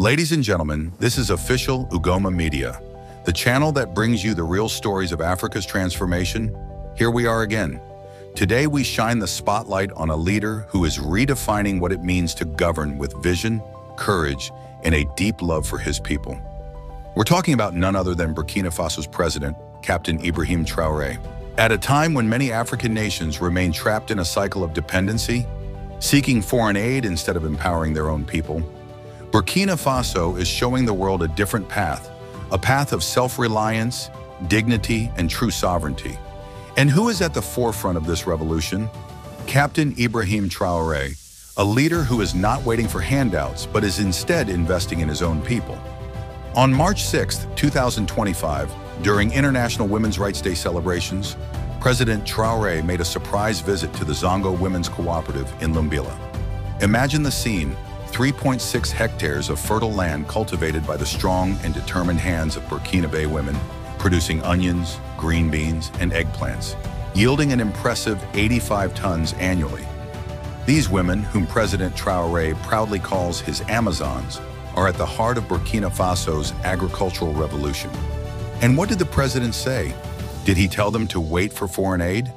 Ladies and gentlemen, this is official Ugoma Media, the channel that brings you the real stories of Africa's transformation. Here we are again. Today we shine the spotlight on a leader who is redefining what it means to govern with vision, courage, and a deep love for his people. We're talking about none other than Burkina Faso's president, Captain Ibrahim Traoré. At a time when many African nations remain trapped in a cycle of dependency, seeking foreign aid instead of empowering their own people, Burkina Faso is showing the world a different path, a path of self-reliance, dignity, and true sovereignty. And who is at the forefront of this revolution? Captain Ibrahim Traoré, a leader who is not waiting for handouts, but is instead investing in his own people. On March 6, 2025, during International Women's Rights Day celebrations, President Traoré made a surprise visit to the Zongo Women's Cooperative in Lumbila. Imagine the scene: 3.6 hectares of fertile land cultivated by the strong and determined hands of Burkinabe women, producing onions, green beans, and eggplants, yielding an impressive 85 tons annually. These women, whom President Traoré proudly calls his Amazons, are at the heart of Burkina Faso's agricultural revolution. And what did the president say? Did he tell them to wait for foreign aid?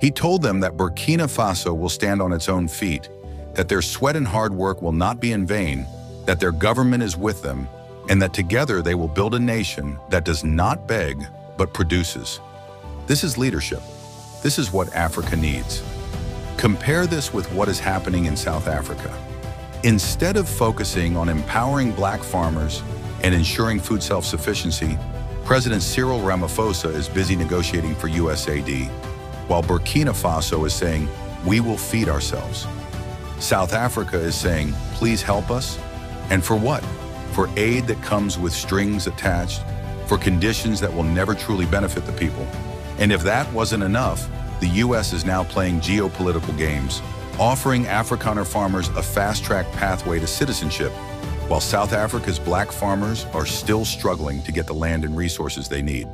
He told them that Burkina Faso will stand on its own feet, that their sweat and hard work will not be in vain, that their government is with them, and that together they will build a nation that does not beg, but produces. This is leadership. This is what Africa needs. Compare this with what is happening in South Africa. Instead of focusing on empowering black farmers and ensuring food self-sufficiency, President Cyril Ramaphosa is busy negotiating for USAID, while Burkina Faso is saying, "We will feed ourselves." South Africa is saying, "Please help us." And for what? For aid that comes with strings attached, for conditions that will never truly benefit the people. And if that wasn't enough, the US is now playing geopolitical games, offering Afrikaner farmers a fast-track pathway to citizenship, while South Africa's black farmers are still struggling to get the land and resources they need.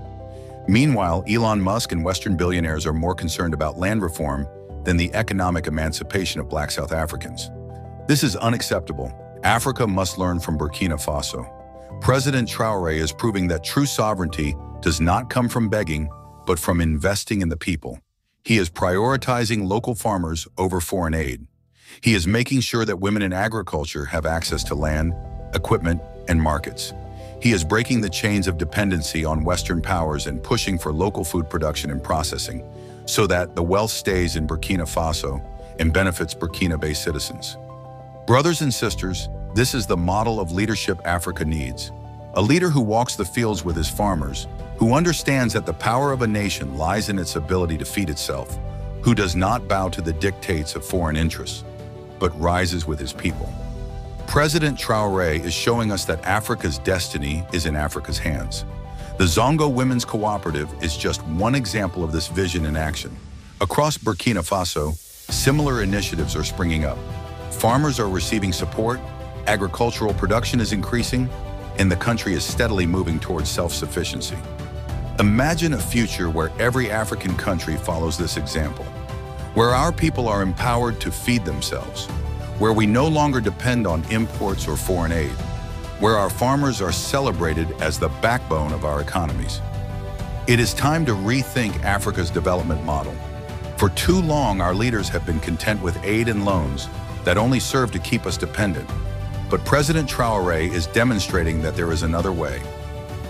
Meanwhile, Elon Musk and Western billionaires are more concerned about land reform than the economic emancipation of black South Africans. This is unacceptable. Africa must learn from Burkina Faso. President Traoré is proving that true sovereignty does not come from begging, but from investing in the people. He is prioritizing local farmers over foreign aid. He is making sure that women in agriculture have access to land, equipment, and markets. He is breaking the chains of dependency on Western powers and pushing for local food production and processing, so that the wealth stays in Burkina Faso and benefits Burkina-based citizens. Brothers and sisters, this is the model of leadership Africa needs. A leader who walks the fields with his farmers, who understands that the power of a nation lies in its ability to feed itself, who does not bow to the dictates of foreign interests, but rises with his people. President Traoré is showing us that Africa's destiny is in Africa's hands. The Zongo Women's Cooperative is just one example of this vision in action. Across Burkina Faso, similar initiatives are springing up. Farmers are receiving support, agricultural production is increasing, and the country is steadily moving towards self-sufficiency. Imagine a future where every African country follows this example, where our people are empowered to feed themselves, where we no longer depend on imports or foreign aid, where our farmers are celebrated as the backbone of our economies. It is time to rethink Africa's development model. For too long, our leaders have been content with aid and loans that only serve to keep us dependent. But President Traoré is demonstrating that there is another way.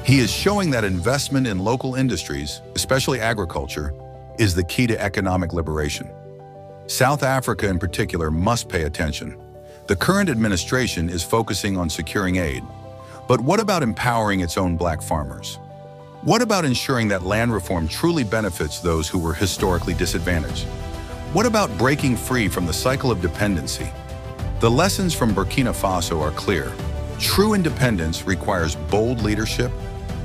He is showing that investment in local industries, especially agriculture, is the key to economic liberation. South Africa in particular must pay attention. The current administration is focusing on securing aid. But what about empowering its own black farmers? What about ensuring that land reform truly benefits those who were historically disadvantaged? What about breaking free from the cycle of dependency? The lessons from Burkina Faso are clear. True independence requires bold leadership,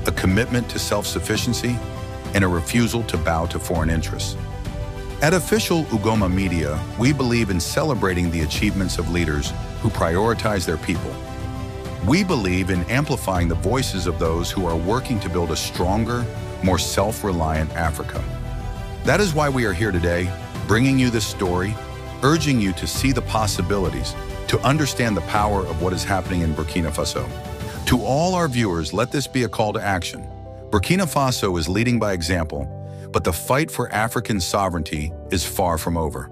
a commitment to self-sufficiency, and a refusal to bow to foreign interests. At Official Ugoma Media, we believe in celebrating the achievements of leaders who prioritize their people. We believe in amplifying the voices of those who are working to build a stronger, more self-reliant Africa. That is why we are here today, bringing you this story, urging you to see the possibilities, to understand the power of what is happening in Burkina Faso. To all our viewers, let this be a call to action. Burkina Faso is leading by example, but the fight for African sovereignty is far from over.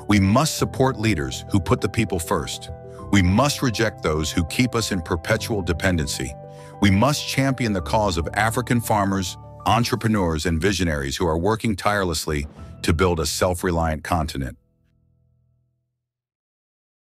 We must support leaders who put the people first. We must reject those who keep us in perpetual dependency. We must champion the cause of African farmers, entrepreneurs, and visionaries who are working tirelessly to build a self-reliant continent.